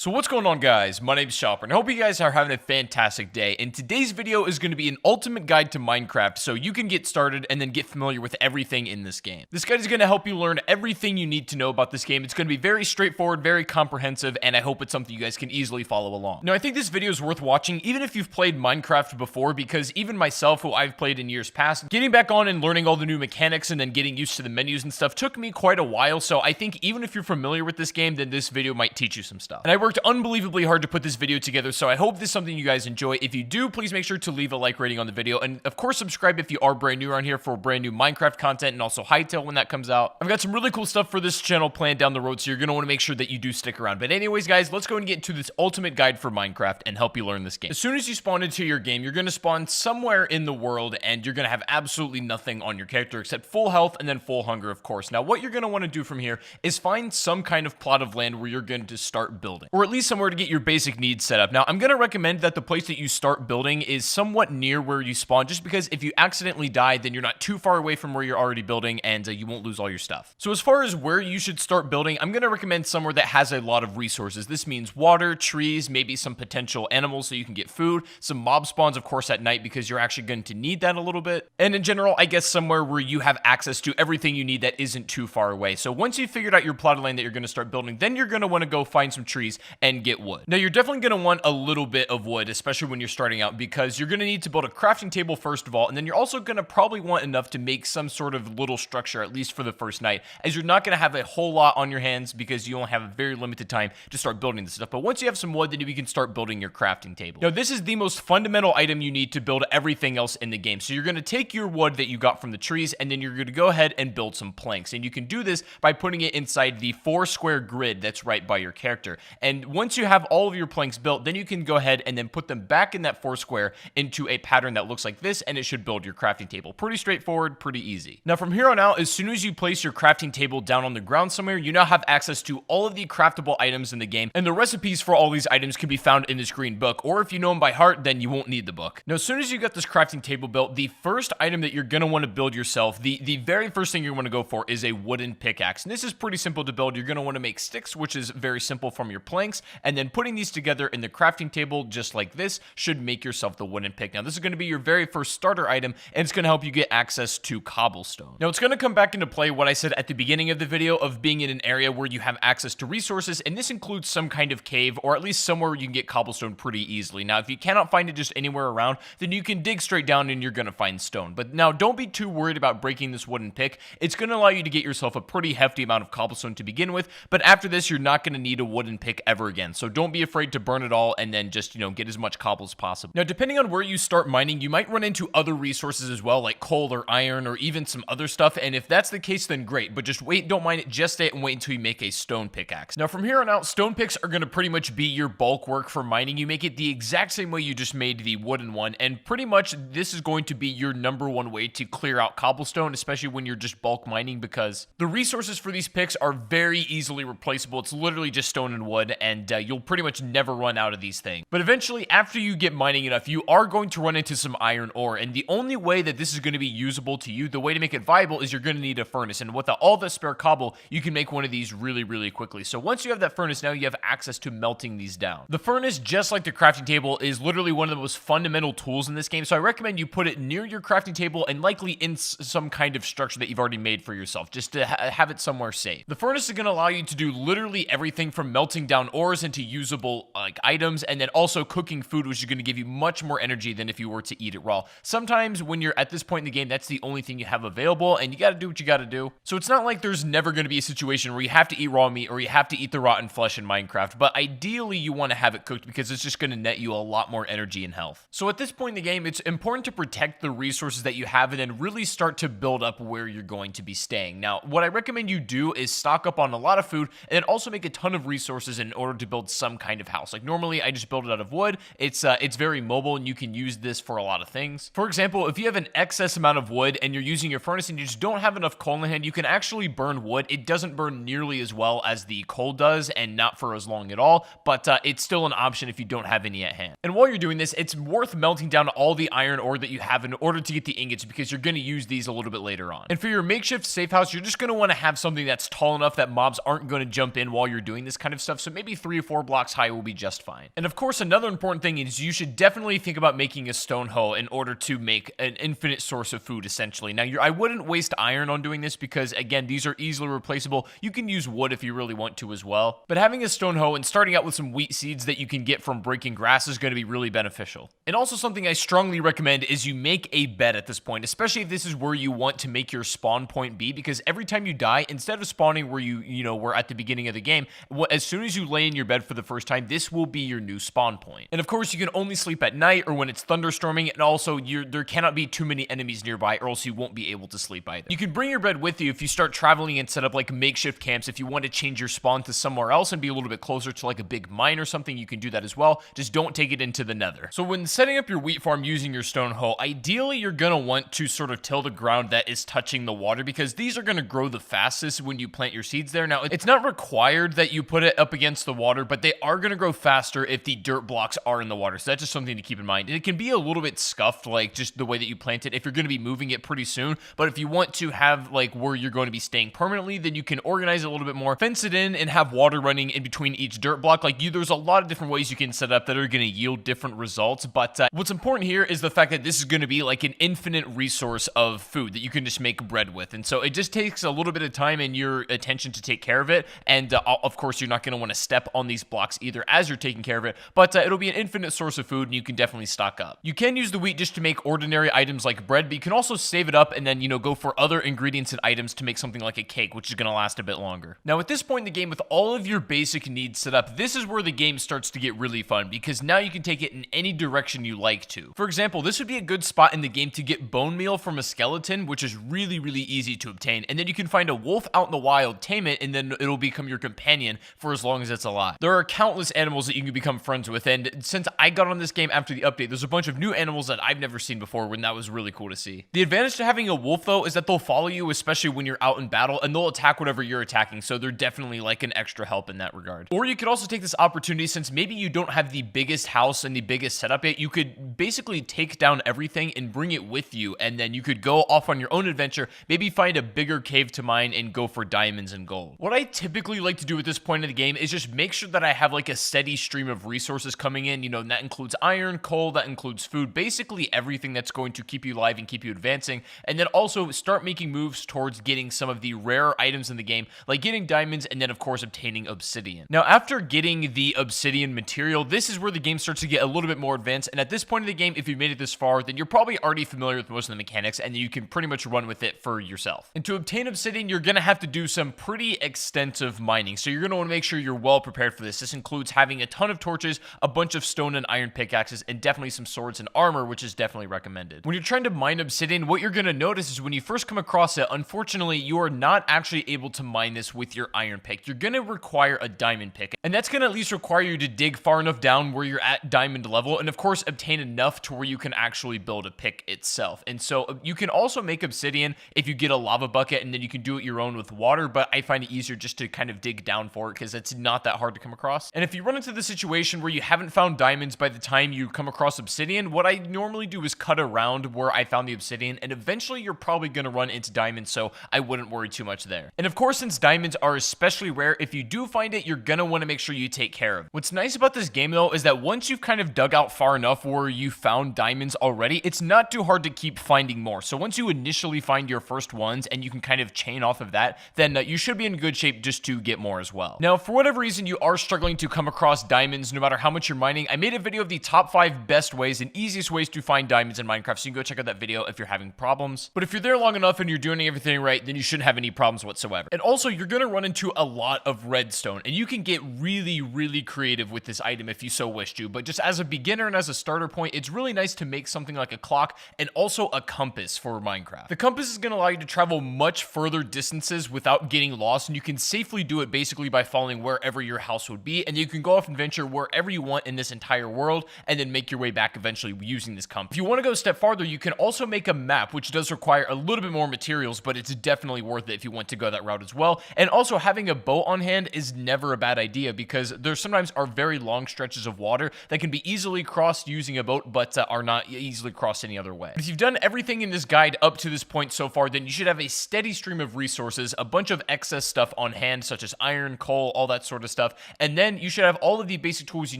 So what's going on, guys? My name's Chopper, and I hope you guys are having a fantastic day. And today's video is going to be an ultimate guide to Minecraft so you can get started and then get familiar with everything in this game. This guide is going to help you learn everything you need to know about this game. It's going to be very straightforward, very comprehensive, and I hope it's something you guys can easily follow along. Now, I think this video is worth watching even if you've played Minecraft before, because even myself, who I've played in years past, getting back on and learning all the new mechanics and then getting used to the menus and stuff took me quite a while. So I think even if you're familiar with this game, then this video might teach you some stuff. And I worked unbelievably hard to put this video together, so I hope this is something you guys enjoy. If you do, please make sure to leave a like rating on the video, and of course subscribe if you are brand new around here for brand new Minecraft content, and also Hytale when that comes out. I've got some really cool stuff for this channel planned down the road, so you're going to want to make sure that you do stick around. But anyways, guys, let's go and get into this ultimate guide for Minecraft and help you learn this game. As soon as you spawn into your game, you're going to spawn somewhere in the world, and you're going to have absolutely nothing on your character except full health and then full hunger, of course. Now, what you're going to want to do from here is find some kind of plot of land where you're going to start building, or at least somewhere to get your basic needs set up. Now, I'm going to recommend that the place that you start building is somewhat near where you spawn, just because if you accidentally die, then you're not too far away from where you're already building, and you won't lose all your stuff. So as far as where you should start building, I'm going to recommend somewhere that has a lot of resources. This means water, trees, maybe some potential animals so you can get food, some mob spawns, of course, at night, because you're actually going to need that a little bit. And in general, I guess somewhere where you have access to everything you need that isn't too far away. So once you've figured out your plot of land that you're going to start building, then you're going to want to go find some trees and get wood. Now, you're definitely going to want a little bit of wood, especially when you're starting out, because you're going to need to build a crafting table first of all, and then you're also going to probably want enough to make some sort of little structure, at least for the first night, as you're not going to have a whole lot on your hands because you only have a very limited time to start building this stuff. But once you have some wood, then you can start building your crafting table. Now, this is the most fundamental item you need to build everything else in the game. So you're going to take your wood that you got from the trees, and then you're going to go ahead and build some planks. And you can do this by putting it inside the 4-square grid that's right by your character. And once you have all of your planks built, then you can go ahead and then put them back in that 4-square into a pattern that looks like this, and it should build your crafting table. Pretty straightforward, pretty easy. Now, from here on out, as soon as you place your crafting table down on the ground somewhere, you now have access to all of the craftable items in the game, and the recipes for all these items can be found in this green book, or if you know them by heart, then you won't need the book. Now, as soon as you got this crafting table built, the first item that you're going to want to build yourself, the very first thing you want to go for is a wooden pickaxe. And this is pretty simple to build. You're going to want to make sticks, which is very simple, from your planks, and then putting these together in the crafting table just like this should make yourself the wooden pick. Now, this is going to be your very first starter item, and it's going to help you get access to cobblestone. Now, it's going to come back into play what I said at the beginning of the video of being in an area where you have access to resources, and this includes some kind of cave, or at least somewhere where you can get cobblestone pretty easily. Now, if you cannot find it just anywhere around, then you can dig straight down and you're going to find stone. But now, don't be too worried about breaking this wooden pick. It's going to allow you to get yourself a pretty hefty amount of cobblestone to begin with, but after this, you're not going to need a wooden pick ever again. So don't be afraid to burn it all and then just, get as much cobble as possible. Now, depending on where you start mining, you might run into other resources as well, like coal or iron or even some other stuff, and if that's the case, then great, but just wait, don't mine it just yet, and wait until you make a stone pickaxe. Now, from here on out, stone picks are going to pretty much be your bulk work for mining. You make it the exact same way you just made the wooden one, and pretty much this is going to be your #1 way to clear out cobblestone, especially when you're just bulk mining, because the resources for these picks are very easily replaceable. It's literally just stone and wood, and you'll pretty much never run out of these things. But eventually, after you get mining enough, you are going to run into some iron ore, and the only way that this is going to be usable to you, the way to make it viable, is you're going to need a furnace, and with all the spare cobble, you can make one of these really, really quickly. So once you have that furnace, now you have access to melting these down. The furnace, just like the crafting table, is literally one of the most fundamental tools in this game, so I recommend you put it near your crafting table and likely in some kind of structure that you've already made for yourself, just to have it somewhere safe. The furnace is going to allow you to do literally everything from melting down ores into usable items, and then also cooking food, which is going to give you much more energy than if you were to eat it raw. Sometimes when you're at this point in the game, that's the only thing you have available, and you got to do what you got to do. So it's not like there's never going to be a situation where you have to eat raw meat or you have to eat the rotten flesh in Minecraft, but ideally you want to have it cooked because it's just going to net you a lot more energy and health. So at this point in the game, it's important to protect the resources that you have and then really start to build up where you're going to be staying. Now, what I recommend you do is stock up on a lot of food and then also make a ton of resources in order to build some kind of house. Like normally I just build it out of wood. It's very mobile and you can use this for a lot of things. For example, if you have an excess amount of wood and you're using your furnace and you just don't have enough coal in hand, you can actually burn wood. It doesn't burn nearly as well as the coal does and not for as long at all, but it's still an option if you don't have any at hand. And while you're doing this, it's worth melting down all the iron ore that you have in order to get the ingots because you're going to use these a little bit later on. And for your makeshift safe house, you're just going to want to have something that's tall enough that mobs aren't going to jump in while you're doing this kind of stuff. So maybe maybe 3 or 4 blocks high will be just fine. And of course, another important thing is you should definitely think about making a stone hoe in order to make an infinite source of food, essentially. Now, I wouldn't waste iron on doing this because, again, these are easily replaceable. You can use wood if you really want to as well. But having a stone hoe and starting out with some wheat seeds that you can get from breaking grass is going to be really beneficial. And also something I strongly recommend is you make a bed at this point, especially if this is where you want to make your spawn point be, because every time you die, instead of spawning where you were at the beginning of the game, as soon as you lay in your bed for the first time, this will be your new spawn point. And of course, you can only sleep at night or when it's thunderstorming, and also there cannot be too many enemies nearby or else you won't be able to sleep either. You can bring your bed with you if you start traveling and set up like makeshift camps. If you want to change your spawn to somewhere else and be a little bit closer to like a big mine or something, you can do that as well. Just don't take it into the nether. So when setting up your wheat farm using your stone hoe, ideally you're going to want to sort of till the ground that is touching the water, because these are going to grow the fastest when you plant your seeds there. Now, it's not required that you put it up against the water, but they are going to grow faster if the dirt blocks are in the water. So that's just something to keep in mind. And it can be a little bit scuffed, like just the way that you plant it, if you're going to be moving it pretty soon. But if you want to have like where you're going to be staying permanently, then you can organize it a little bit more, fence it in, and have water running in between each dirt block. There's a lot of different ways you can set up that are going to yield different results. But what's important here is the fact that this is going to be like an infinite resource of food that you can just make bread with. And so it just takes a little bit of time and your attention to take care of it. And of course, you're not going to want to step on these blocks either as you're taking care of it, but it'll be an infinite source of food and you can definitely stock up. You can use the wheat just to make ordinary items like bread, but you can also save it up and then, go for other ingredients and items to make something like a cake, which is going to last a bit longer. Now, at this point in the game, with all of your basic needs set up, this is where the game starts to get really fun, because now you can take it in any direction you like to. For example, this would be a good spot in the game to get bone meal from a skeleton, which is really, really easy to obtain. And then you can find a wolf out in the wild, tame it, and then it'll become your companion for as long as it's alive. There are countless animals that you can become friends with, and since I got on this game after the update, there's a bunch of new animals that I've never seen before, and that was really cool to see. The advantage to having a wolf, though, is that they'll follow you, especially when you're out in battle, and they'll attack whatever you're attacking, so they're definitely like an extra help in that regard. Or you could also take this opportunity, since maybe you don't have the biggest house and the biggest setup yet, you could basically take down everything and bring it with you, and then you could go off on your own adventure, maybe find a bigger cave to mine and go for diamonds and gold. What I typically like to do at this point in the game is just make sure that I have like a steady stream of resources coming in, and that includes iron, coal, that includes food, basically everything that's going to keep you alive and keep you advancing, and then also start making moves towards getting some of the rare items in the game, like getting diamonds, and then of course obtaining obsidian. Now, after getting the obsidian material, this is where the game starts to get a little bit more advanced, and at this point in the game, if you've made it this far, then you're probably already familiar with most of the mechanics, and you can pretty much run with it for yourself. And to obtain obsidian, you're going to have to do some pretty extensive mining, so you're going to want to make sure you're well prepared for this. This includes having a ton of torches, a bunch of stone and iron pickaxes, and definitely some swords and armor, which is definitely recommended. When you're trying to mine obsidian, what you're going to notice is when you first come across it, unfortunately, you are not actually able to mine this with your iron pick. You're going to require a diamond pick, and that's going to at least require you to dig far enough down where you're at diamond level, and of course, obtain enough to where you can actually build a pick itself. And so you can also make obsidian if you get a lava bucket, and then you can do it your own with water, but I find it easier just to kind of dig down for it because it's not that hard to come across. And if you run into the situation where you haven't found diamonds by the time you come across obsidian, what I normally do is cut around where I found the obsidian, and eventually you're probably going to run into diamonds, so I wouldn't worry too much there. And of course, since diamonds are especially rare, if you do find it, you're going to want to make sure you take care of it. What's nice about this game, though, is that once you've kind of dug out far enough where you found diamonds already, it's not too hard to keep finding more. So once you initially find your first ones and you can kind of chain off of that, then you should be in good shape just to get more as well. Now, for whatever reason you are struggling to come across diamonds, no matter how much you're mining, I made a video of the top 5 best ways and easiest ways to find diamonds in Minecraft, so you can go check out that video if you're having problems. But if you're there long enough and you're doing everything right, then you shouldn't have any problems whatsoever. And also, you're going to run into a lot of redstone, and you can get really, really creative with this item if you so wish to. But just as a beginner and as a starter point, it's really nice to make something like a clock and also a compass for Minecraft. The compass is going to allow you to travel much further distances without getting lost, and you can safely do it basically by following wherever your house would be, and you can go off and venture wherever you want in this entire world and then make your way back eventually using this compass. If you want to go a step farther, you can also make a map, which does require a little bit more materials, but it's definitely worth it if you want to go that route as well. And also, having a boat on hand is never a bad idea, because there sometimes are very long stretches of water that can be easily crossed using a boat, but are not easily crossed any other way. If you've done everything in this guide up to this point so far, then you should have a steady stream of resources, a bunch of excess stuff on hand, such as iron, coal, all that sort of stuff. stuff. And then you should have all of the basic tools you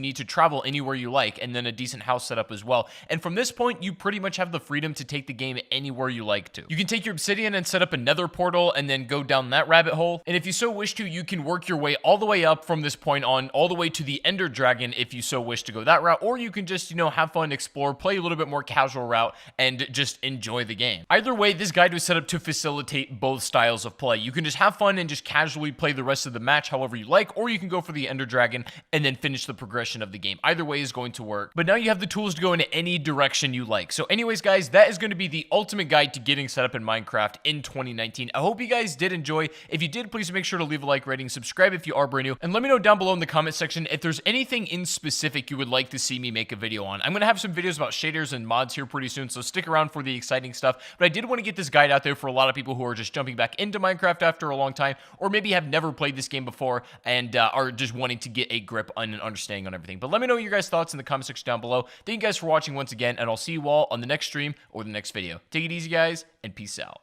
need to travel anywhere you like, and then a decent house setup as well. And from this point, you pretty much have the freedom to take the game anywhere you like to. You can take your obsidian and set up a nether portal and then go down that rabbit hole. And if you so wish to, you can work your way all the way up from this point on, all the way to the Ender Dragon if you so wish to go that route, or you can just, have fun, explore, play a little bit more casual route, and just enjoy the game. Either way, this guide was set up to facilitate both styles of play. You can just have fun and just casually play the rest of the match however you like, or you can go for the Ender Dragon and then finish the progression of the game. Either way is going to work. But now you have the tools to go in any direction you like. So anyways, guys, that is going to be the ultimate guide to getting set up in Minecraft in 2019. I hope you guys did enjoy. If you did, please make sure to leave a like, rating, subscribe if you are brand new, and let me know down below in the comment section if there's anything in specific you would like to see me make a video on. I'm going to have some videos about shaders and mods here pretty soon, so stick around for the exciting stuff. But I did want to get this guide out there for a lot of people who are just jumping back into Minecraft after a long time, or maybe have never played this game before and are just wanting to get a grip on and understanding on everything. But let me know your guys' thoughts in the comment section down below. Thank you guys for watching once again, and I'll see you all on the next stream or the next video. Take it easy, guys, and peace out.